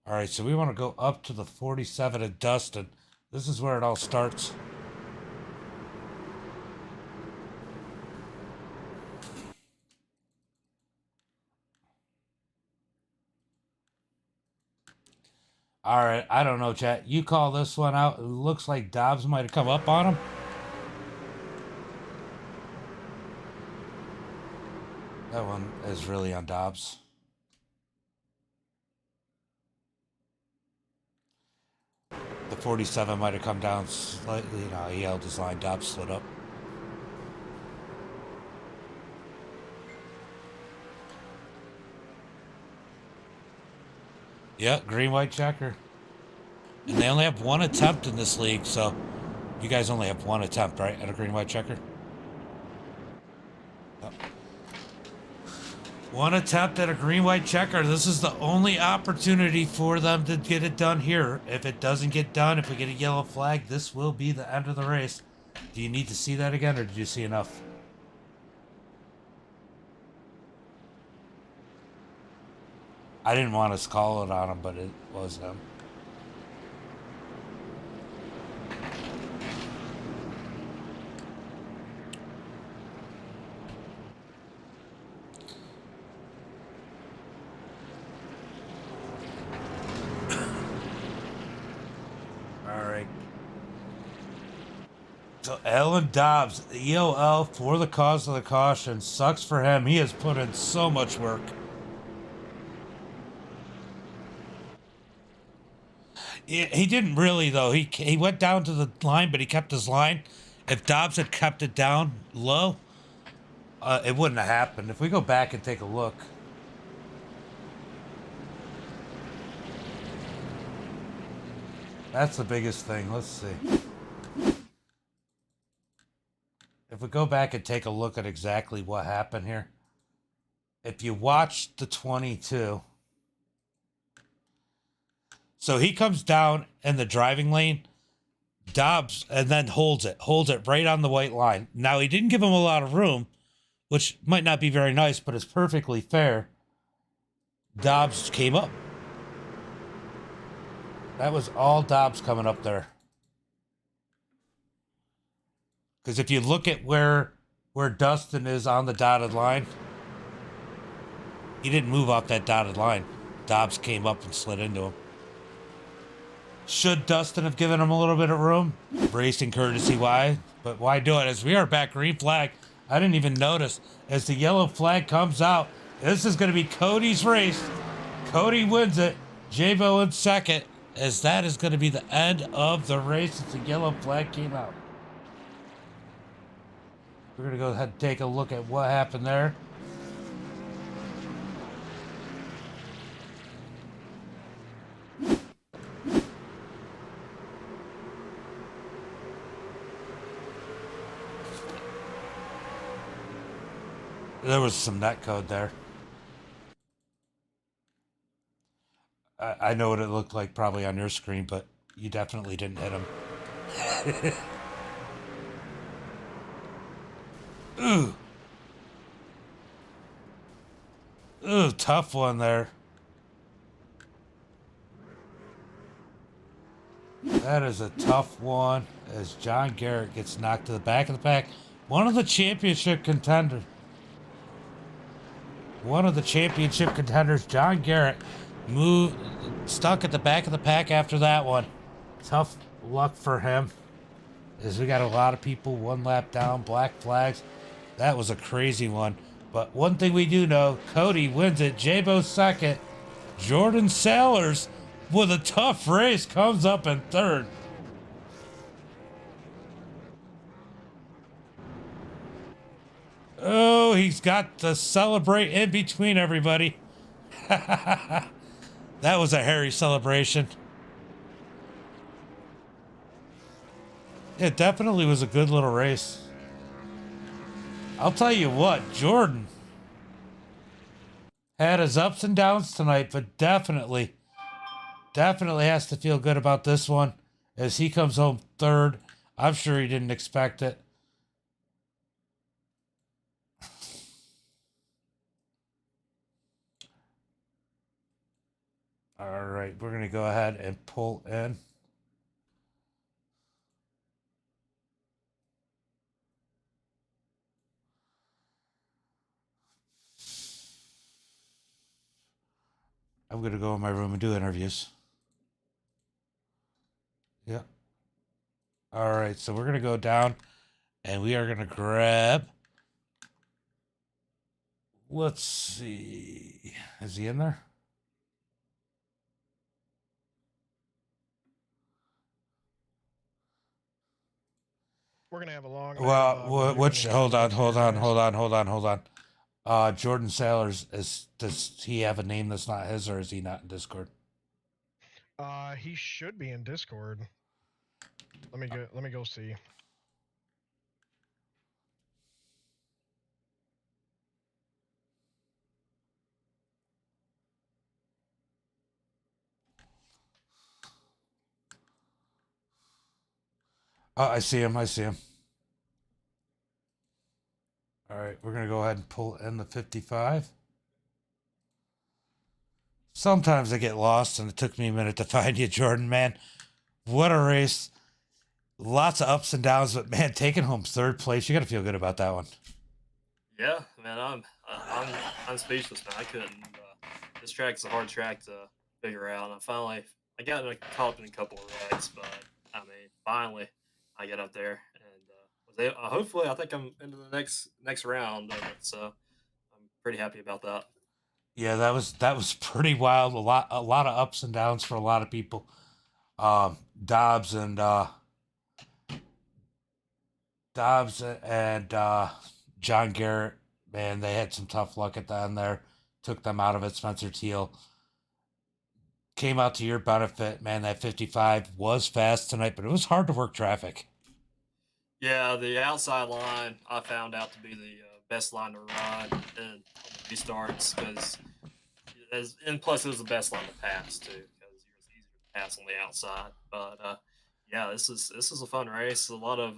All right, so we want to go up to the 47 at Dustin. This is where it all starts. All right, I don't know, chat. You call this one out. It looks like Dobbs might have come up on him. That one is really on Dobbs. The 47 might have come down slightly. No, he held his line. Dobbs slid up. Yeah, green, white checker. And they only have one attempt in this league, so you guys only have one attempt, right, at a green, white checker? Yep. One attempt at a green, white checker. This is the only opportunity for them to get it done here. If it doesn't get done, if we get a yellow flag, this will be the end of the race. Do you need to see that again, or did you see enough? I didn't want us to call it on him, but it was them. So Alan Dobbs, EOL for the cause of the caution. Sucks for him. He has put in so much work. He didn't really, though. He went down to the line, but he kept his line. If Dobbs had kept it down low, it wouldn't have happened. If we go back and take a look. That's the biggest thing. Let's see. If we go back and take a look at exactly what happened here. If you watch the 22. So he comes down in the driving lane. Dobbs, and then holds it right on the white line. Now, he didn't give him a lot of room, which might not be very nice, but it's perfectly fair. Dobbs came up. That was all Dobbs coming up there. Because if you look at where Dustin is on the dotted line, he didn't move off that dotted line. Dobbs came up and slid into him. Should Dustin have given him a little bit of room? Racing courtesy, why? But why do it? As we are back, green flag. I didn't even notice. As the yellow flag comes out, this is going to be Cody's race. Cody wins it. J-Bo in second. As that is going to be the end of the race as the yellow flag came out. We're going to go ahead and take a look at what happened there. There was some net code there. I know what it looked like probably on your screen, but you definitely didn't hit him. Ooh. Ooh, tough one there. That is a tough one as John Garrett gets knocked to the back of the pack. One of the championship contenders. John Garrett, stuck at the back of the pack after that one. Tough luck for him, as we got a lot of people 1 lap down, black flags. That was a crazy one. But one thing we do know, Cody wins it. J-Bo second. Jordan Sailors, with a tough race, comes up in third. Oh, he's got to celebrate in between everybody. That was a hairy celebration. It definitely was a good little race. I'll tell you what, Jordan had his ups and downs tonight, but definitely has to feel good about this one as he comes home third. I'm sure he didn't expect it. All right, we're going to go ahead and pull in. I'm going to go in my room and do interviews. Yeah. All right, so we're going to go down and we are going to grab. Let's see. Is he in there? We're going to have a long. Well, hold on. Jordan Sailors, does he have a name that's not his, or is he not in Discord? He should be in Discord. Let me go see. Oh, I see him. I see him. All right, we're gonna go ahead and pull in the 55. Sometimes I get lost, and it took me a minute to find you, Jordan. Man, what a race! Lots of ups and downs, but man, taking home third place, you got to feel good about that one. Yeah, man, I'm speechless, man. I couldn't. This track's a hard track to figure out. And I got caught up in a couple of wrecks, but I mean, finally, I get up there and was able, hopefully, I think I'm into the next round of it. So I'm pretty happy about that. Yeah, that was pretty wild. A lot of ups and downs for a lot of people. Dobbs and John Garrett, man, they had some tough luck at the end there. Took them out of it. Spencer Teal came out to your benefit, man. That 55 was fast tonight, but it was hard to work traffic. Yeah, the outside line I found out to be the best line to run and on the restarts because and plus it was the best line to pass too because it was easier to pass on the outside. But yeah, this is a fun race. A lot of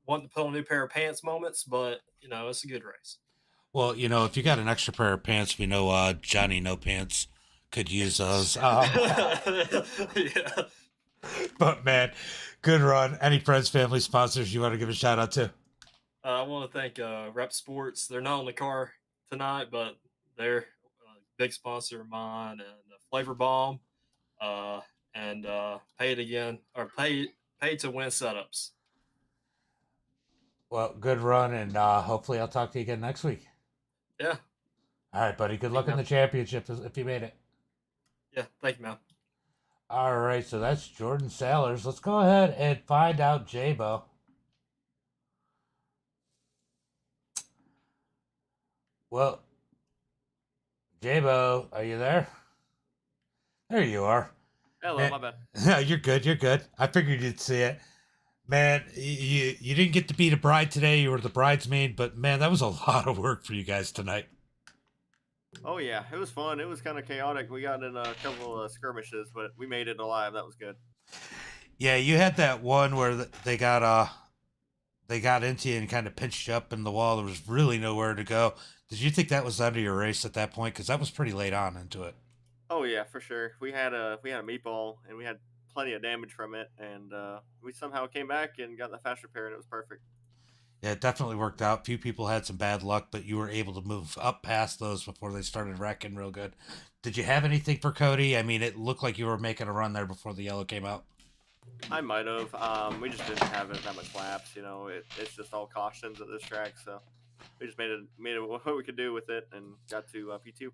wanting to put on a new pair of pants moments, but it's a good race. Well, if you got an extra pair of pants, we know Johnny No Pants could use those. Yeah. But man, good run. Any friends, family, sponsors you want to give a shout out to? I want to thank Rep Sports. They're not on the car tonight, but they're a big sponsor of mine and Flavor Bomb and Pay It Again or Pay to Win Setups. Well, good run, and hopefully I'll talk to you again next week. Yeah. All right, buddy. Good luck in the championship if you made it. Yeah. Thank you, man. All right, so that's Jordan Sailors. Let's go ahead and find out Jabo. Well, Jabo, are you there? There you are. Hello, Man, my bad. No, you're good. You're good. I figured you'd see it. Man, you didn't get to be the bride today. You were the bridesmaid, but man, that was a lot of work for you guys tonight. Oh yeah, it was fun. It was kind of chaotic. We got in a couple of skirmishes, but we made it alive. That was good. Yeah, you had that one where they got into you and kind of pinched you up in the wall. There was really nowhere to go. Did you think that was the end of your race at that point? Because that was pretty late on into it. Oh yeah, for sure. We had a meatball and we had plenty of damage from it, and we somehow came back and got the fast repair, and it was perfect. Yeah, it definitely worked out. Few people had some bad luck, but you were able to move up past those before they started wrecking real good. Did you have anything for Cody? I mean, it looked like you were making a run there before the yellow came out. I might have. We just didn't have it that much laps. It's just all cautions at this track, so we just made it what we could do with it, and got to P2.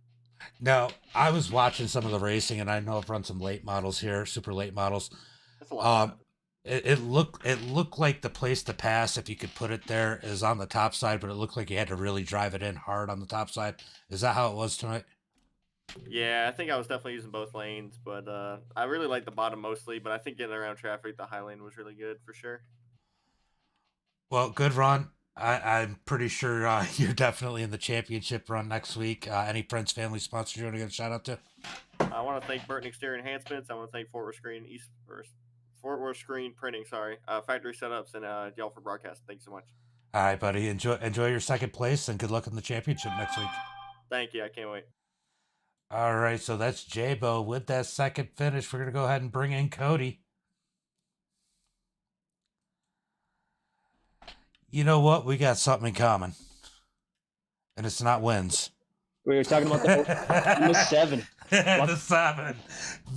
Now, I was watching some of the racing, and I know I've run some late models here, super late models. That's a lot. It looked like the place to pass, if you could put it there, is on the top side, but it looked like you had to really drive it in hard on the top side. Is that how it was tonight? Yeah, I think I was definitely using both lanes, but I really like the bottom mostly. But I think getting around traffic, the high lane was really good for sure. Well, good run. I'm pretty sure you're definitely in the championship run next week. Any friends, family, sponsors you want to get a shout out to? I want to thank Burton Exterior Enhancements. I want to thank Fort Worth Screen Printing. Sorry, Factory Setups, and y'all for broadcast. Thanks so much. All right, buddy. Enjoy your second place, and good luck in the championship next week. Thank you. I can't wait. All right, so that's Jabo with that second finish. We're gonna go ahead and bring in Cody. You know what? We got something in common, and it's not wins. We were talking about the 7. The 7.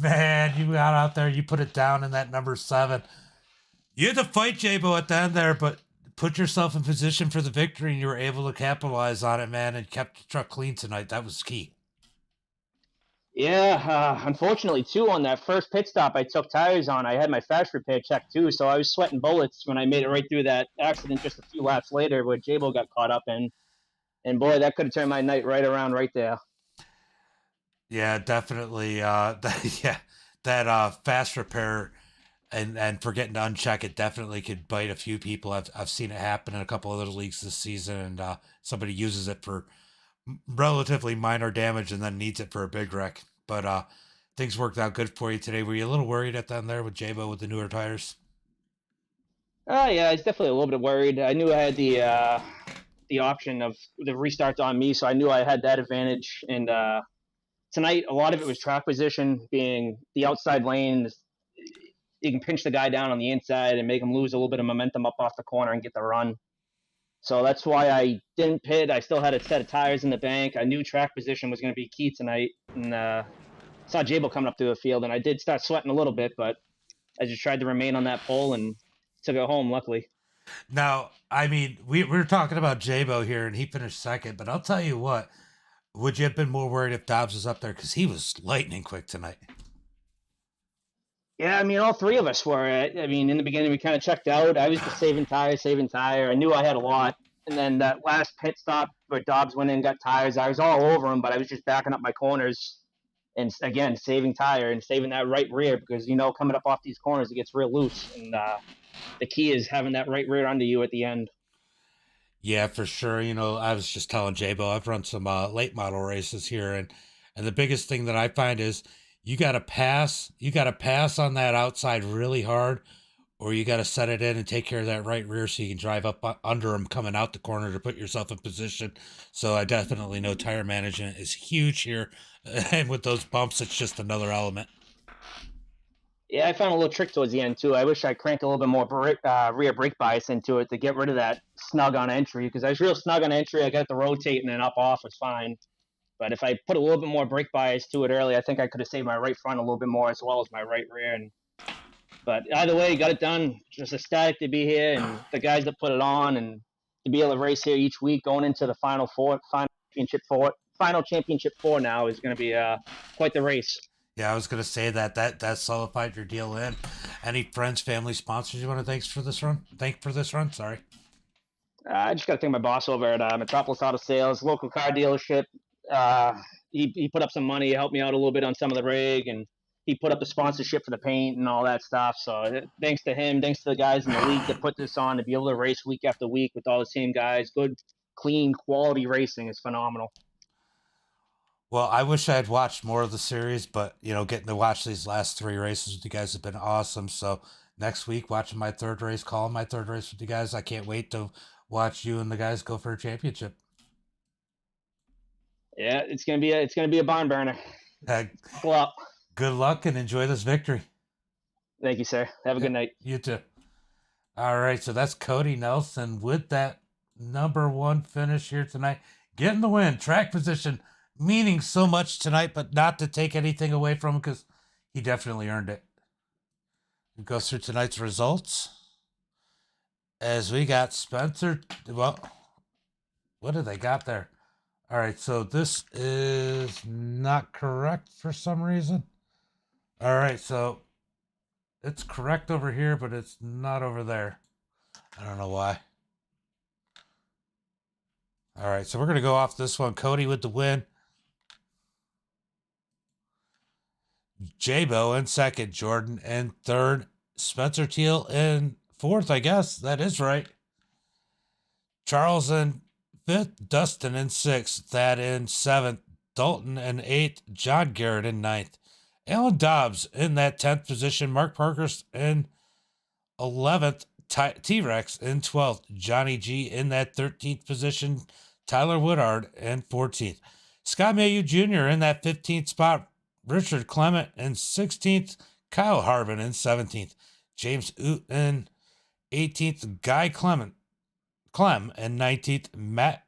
Man, you got out there, you put it down in that number 7. You had to fight Jabo at the end there, but put yourself in position for the victory, and you were able to capitalize on it, man, and kept the truck clean tonight. That was key. Yeah, unfortunately, too, on that first pit stop I took tires on, I had my fast repair checked, too, so I was sweating bullets when I made it right through that accident just a few laps later where Jabo got caught up in. And, boy, that could have turned my night right around right there. Yeah, definitely. Yeah, that fast repair and forgetting to uncheck it definitely could bite a few people. I've seen it happen in a couple other leagues this season, and somebody uses it for relatively minor damage and then needs it for a big wreck. But things worked out good for you today. Were you a little worried at the end there with Jabo with the newer tires? Yeah, I was definitely a little bit worried. I knew I had the option of the restart on me, so I knew I had that advantage. And tonight, a lot of it was track position, being the outside lane. You can pinch the guy down on the inside and make him lose a little bit of momentum up off the corner and get the run. So that's why I didn't pit. I still had a set of tires in the bank. I knew track position was going to be key tonight, and saw Jabo coming up through the field, and I did start sweating a little bit, but I just tried to remain on that pole and took it home, luckily. Now, I mean, we're talking about Jabo here, and he finished second, but I'll tell you what, would you have been more worried if Dobbs was up there? Because he was lightning quick tonight. Yeah, I mean, all three of us were. I mean, in the beginning, we kind of checked out. I was just saving tire. I knew I had a lot. And then that last pit stop where Dobbs went in and got tires, I was all over him, but I was just backing up my corners and, again, saving tire and saving that right rear because, coming up off these corners, it gets real loose. And the key is having that right rear under you at the end. Yeah, for sure. I was just telling Jabo, I've run some late model races here, and the biggest thing that I find is you got to pass on that outside really hard, or you got to set it in and take care of that right rear so you can drive up under him coming out the corner to put yourself in position. So I definitely know tire management is huge here, and with those bumps, it's just another element. Yeah, I found a little trick towards the end, too. I wish I cranked a little bit more rear brake bias into it to get rid of that snug on entry, because I was real snug on entry. I got the rotate and then up off was fine. But if I put a little bit more brake bias to it early, I think I could have saved my right front a little bit more as well as my right rear. But either way, got it done. Just ecstatic to be here and the guys that put it on and to be able to race here each week going into the final championship four now is going to be quite the race. Yeah, I was going to say that solidified your deal in. Any friends, family, sponsors you want to thank for this run? Sorry. I just got to thank my boss over at Metropolis Auto Sales, local car dealership. He put up some money, helped me out a little bit on some of the rig, and he put up the sponsorship for the paint and all that stuff. So thanks to him, thanks to the guys in the league that put this on, to be able to race week after week with all the same guys. Good, clean, quality racing is phenomenal. Well, I wish I had watched more of the series, but getting to watch these last three races with you guys have been awesome. So next week, watching my third race, calling my third race with you guys. I can't wait to watch you and the guys go for a championship. Yeah, it's gonna be a barn burner. Well, good luck and enjoy this victory. Thank you, sir. Have a good night. You too. All right, so that's Cody Nelson with that number one finish here tonight, getting the win. Track position meaning so much tonight, but not to take anything away from him because he definitely earned it. We go through tonight's results as we got Spencer. Well, what do they got there? All right, so this is not correct for some reason. All right, so it's correct over here, but it's not over there. I don't know why. All right, so we're going to go off this one. Cody with the win. Jabo in second, Jordan in third, Spencer Teal in fourth, I guess. That is right. Charles in fifth, Dustin in sixth, Thad in seventh, Dalton in eighth, John Garrett in ninth, Alan Dobbs in that 10th position, Mark Parkhurst in 11th, T-Rex in 12th, Johnny G in that 13th position, Tyler Woodard in 14th, Scott Mayu Jr. in that 15th spot, Richard Clement in 16th, Kyle Harbin in 17th, James Oot in 18th, Guy Clem in 19th, Matt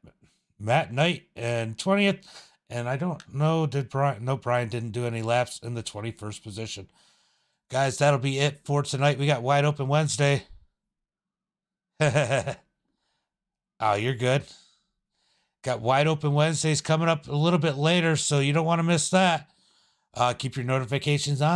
Knight in 20th, and I don't know, Brian didn't do any laps in the 21st position. Guys, that'll be it for tonight. We got Wide Open Wednesday. Oh, you're good. Got Wide Open Wednesdays coming up a little bit later, so you don't want to miss that. Keep your notifications on.